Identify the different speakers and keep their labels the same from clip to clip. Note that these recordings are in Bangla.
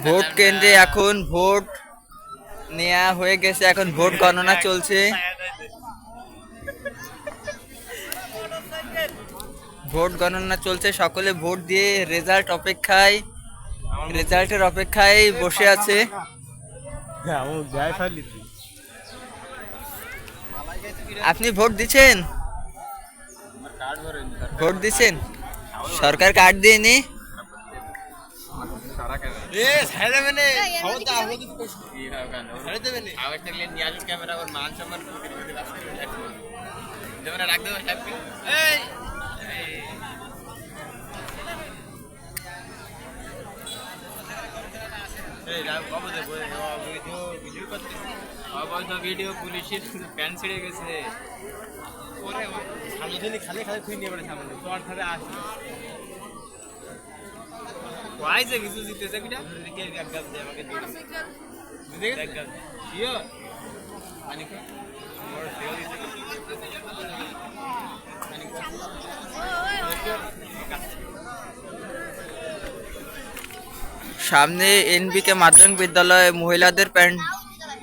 Speaker 1: ভোট কেন্দ্রে এখন ভোট নেওয়া হয়ে গেছে, এখন ভোট গণনা চলছে। ভোট গণনা চলছে, সকলে ভোট দিয়ে রেজাল্টের অপেক্ষায় বসে আছে। আপনি ভোট দিচ্ছেন? ভোট দিচ্ছেন? সরকার কার্ড দিয়েনি?
Speaker 2: অবৈধ ভিডিও পুলিশের প্যান্ট ছিঁড়ে গেছে। খালি খালি খুঁজে নিয়ে সামনে তোর ধারে আসবে ওয়াইজে কিছু জিতেছে কিনা দিকে এক গাছ দিয়ে আমাকে দিয়ে দিতে এক গাছ ইয়ো মানে কি মোর সেল দিতে মানে কি
Speaker 1: সামনে এনবিকে মাধ্যমিক বিদ্যালয়ে মহিলাদের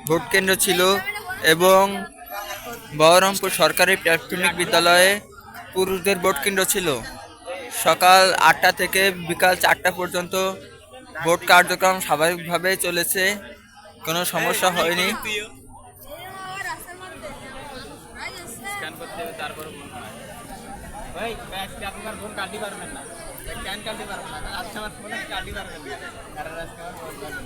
Speaker 1: ভোট কেন্দ্র ছিল এবং বহরমপুর সরকারি প্রাথমিক বিদ্যালয়ে পুরুষদের ভোট কেন্দ্র ছিল। সকাল ৮টা থেকে বিকাল ৪টা পর্যন্ত ভোট কার্যক্রম স্বাভাবিকভাবে চলেছে, কোনো সমস্যা হয়নি।
Speaker 2: তারপর ভাই আজকে আপনার ফোন কাটি পারবেন না, ক্যান কাটি পারবেন না, আজকে আমার ফোন কাটি পারবেন না, কারণ আজকে আমার ফোন কাটি